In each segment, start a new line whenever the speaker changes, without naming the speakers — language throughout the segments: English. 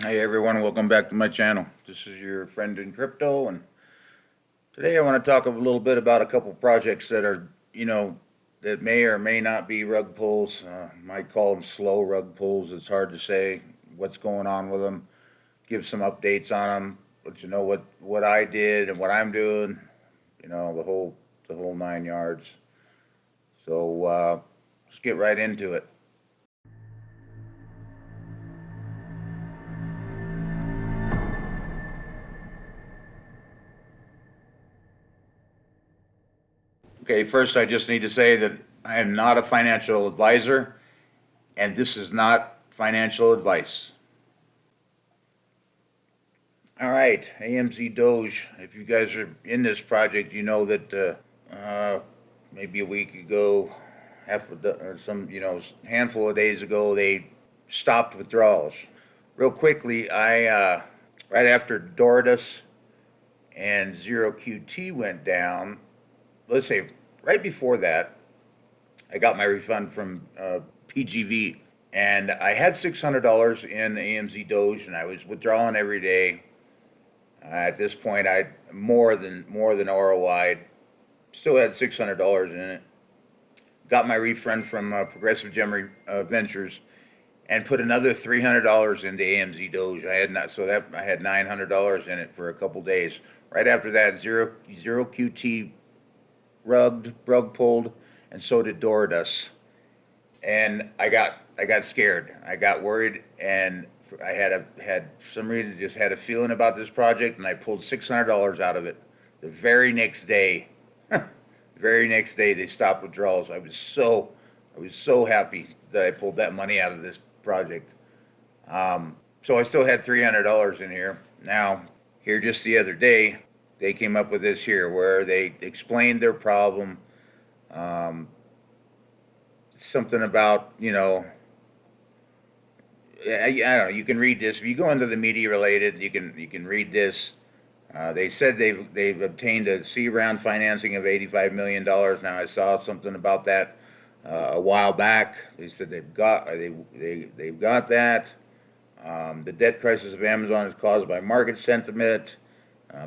Hey everyone, welcome back to my channel. This is your friend in crypto, and today I want to talk a little bit about a couple projects that are, that may or may not be rug pulls. Might call them slow rug pulls. It's hard to say what's going on with them. Give some updates on them. Let you know what I did and what I'm doing. The whole 9 yards. So let's get right into it. Okay, first I just need to say that I am not a financial advisor, and this is not financial advice. All right, AMZDoge. If you guys are in this project, you know that maybe a week ago, handful of days ago, they stopped withdrawals. Real quickly, I right after Dordus and Zero QT went down, let's say right before that, I got my refund from PGV, and I had $600 in AMZDoge, and I was withdrawing every day. At this point, I more than ROI. Still had $600 in it. Got my refund from Progressive Gem Ventures, and put another $300 into AMZDoge. I had $900 in it for a couple days. Right after that, zero QT rug pulled, and so did Dordus. And I got scared. I got worried, and I had some reason, just had a feeling about this project, and I pulled $600 out of it. The very next day, they stopped withdrawals. I was so happy that I pulled that money out of this project. So I still had $300 in here. Now, here just the other day, they came up with this here where they explained their problem. Something about, I don't know. You can read this if you go into the media related. You can read this. They said they've obtained a C round financing of $85 million. Now I saw something about that a while back. They said they've got that. The debt crisis of Amazon is caused by market sentiment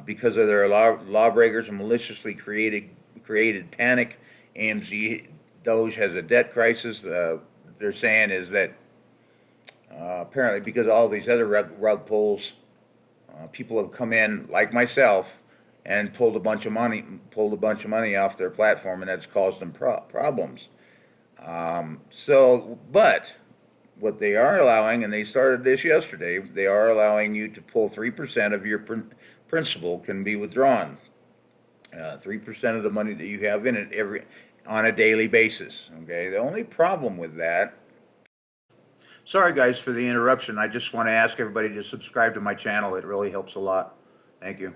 because of their lawbreakers and maliciously created panic. AMZ Doge has a debt crisis. They're saying is that apparently because of all these other rug pulls, people have come in like myself and pulled a bunch of money off their platform, and that's caused them problems. But what they are allowing, and they started this yesterday, they are allowing you to pull 3% of your principal can be withdrawn. 3% of the money that you have in it on a daily basis. Okay. The only problem with that. Sorry guys for the interruption. I just want to ask everybody to subscribe to my channel. It really helps a lot. Thank you.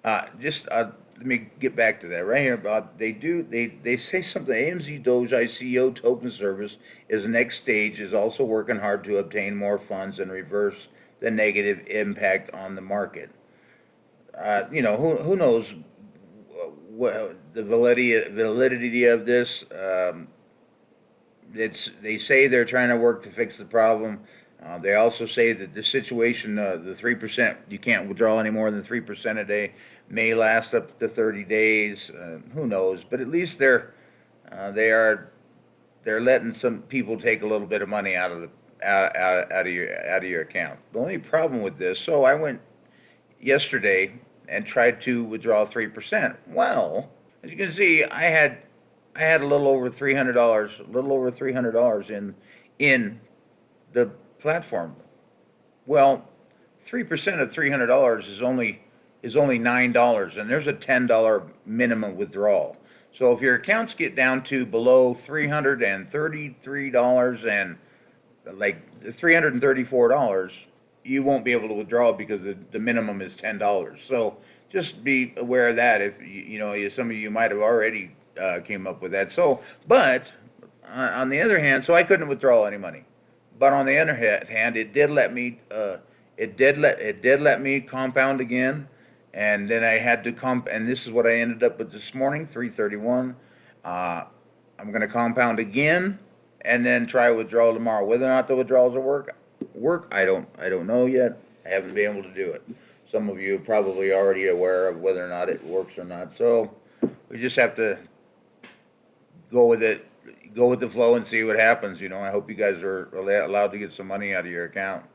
Let me get back to that right here. They say something. AMZDoge ICO token service is the next stage. Is also working hard to obtain more funds and reverse the negative impact on the market. Who knows what the validity of this. They say they're trying to work to fix the problem. They also say that the situation, the 3%, you can't withdraw any more than 3% a day, may last up to 30 days. Who knows? But at least they're letting some people take a little bit of money out of your account. The only problem with this, so I went yesterday and tried to withdraw 3%. Well, as you can see, I had a little over $300 in the platform. Well, 3% of $300 is only $9, and there's a $10 minimum withdrawal. So if your accounts get down to below $333 and like $334, you won't be able to withdraw because the minimum is $10. So just be aware of that. If some of you might have already came up with that. So, but on the other hand, so I couldn't withdraw any money. But on the other hand, it did let me compound again, and then I had to and this is what I ended up with this morning, 331. I'm going to compound again, and then try withdrawal tomorrow. Whether or not the withdrawals will work, work? I don't know yet. I haven't been able to do it. Some of you are probably already aware of whether or not it works or not. So we just have to go with it, go with the flow and see what happens. I hope you guys are allowed to get some money out of your account.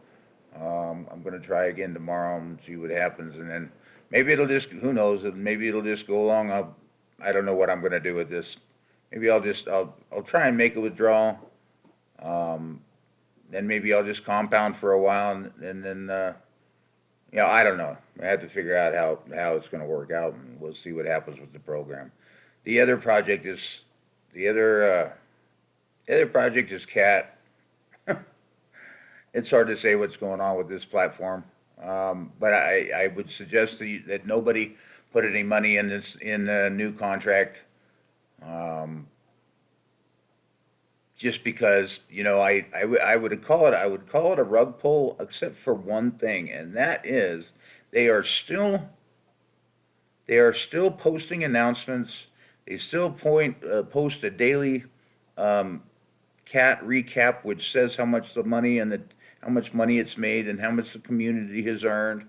I'm going to try again tomorrow and see what happens, and then maybe it'll just, who knows, maybe it'll just go along. I don't know what I'm going to do with this. Maybe I'll try and make a withdrawal. Then maybe I'll just compound for a while, and then I don't know. I have to figure out how it's going to work out, and we'll see what happens with the program. The other project is Cat. It's hard to say what's going on with this platform, but I would suggest that nobody put any money in a new contract. Just because I would call it a rug pull, except for one thing, and that is they are still posting announcements. They still post a daily cat recap, which says how much how much money it's made and how much the community has earned.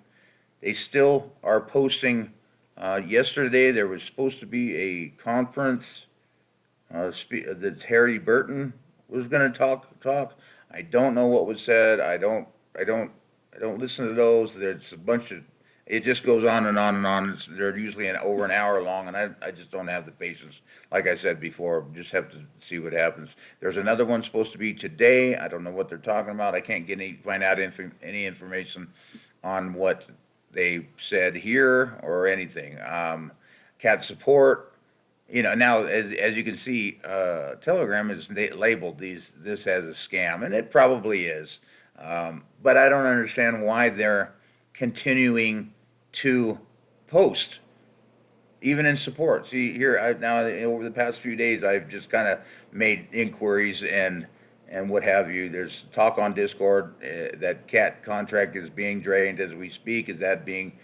They still are posting. Yesterday there was supposed to be a conference that Harry Burton was going to talk. I don't know what was said. I don't listen to those. There's a bunch of, it just goes on and on and on. They're usually over an hour long, and I just don't have the patience. Like I said before, just have to see what happens. There's another one supposed to be today. I don't know what they're talking about. I can't find out any information on what they said here or anything. Cat support. Now as you can see, Telegram is labeled this as a scam, and it probably is. But I don't understand why they're continuing to post, even in support. See here, now over the past few days, I've just kind of made inquiries and what have you. There's talk on Discord that Cat contract is being drained as we speak. Is that being,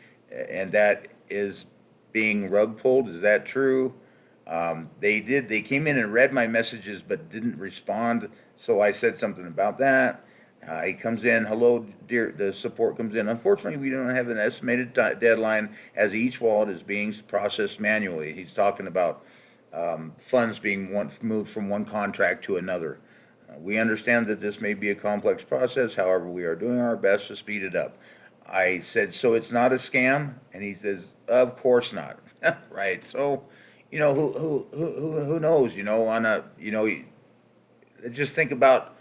and that is being rug pulled? Is that true? They came in and read my messages but didn't respond, so I said something about that. He comes in, hello, dear, the support comes in. Unfortunately, we don't have an estimated deadline as each wallet is being processed manually. He's talking about funds being moved from one contract to another. We understand that this may be a complex process, however, we are doing our best to speed it up. I said, so it's not a scam? And he says, of course not. Right, so who knows? Just think about.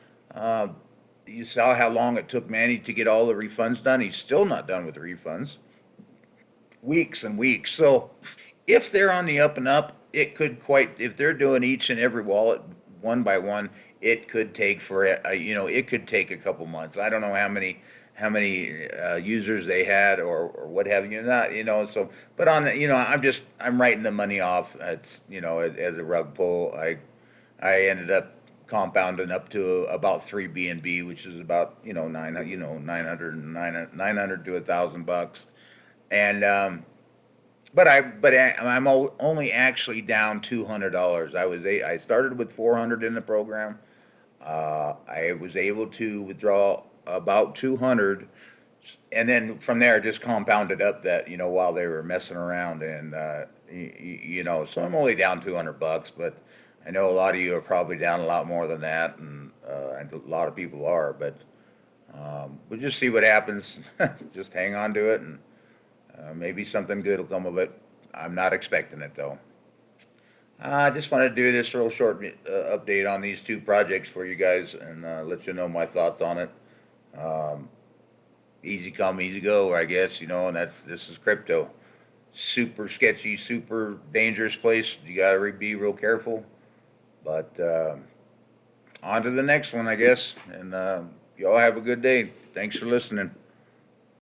You saw how long it took Manny to get all the refunds done. He's still not done with the refunds. Weeks and weeks. So, if they're on the up and up, if they're doing each and every wallet one by one, it could take it could take a couple months. I don't know how many users they had or what have you. Not. So, but on the, I'm writing the money off. It's as a rug pull. I ended up compounding up to about 3 BNB, which is about 900 to $1,000, and I'm only actually down $200. I started with 400 in the program. I was able to withdraw about 200, and then from there just compounded up that while they were messing around, and so I'm only down $200, but I know a lot of you are probably down a lot more than that, and a lot of people are, but we'll just see what happens. Just hang on to it, and maybe something good will come of it. I'm not expecting it, though. I just want to do this real short update on these two projects for you guys, and let you know my thoughts on it. Easy come, easy go, I guess, and this is crypto. Super sketchy, super dangerous place. You got to be real careful. But on to the next one, I guess. And y'all have a good day. Thanks for listening.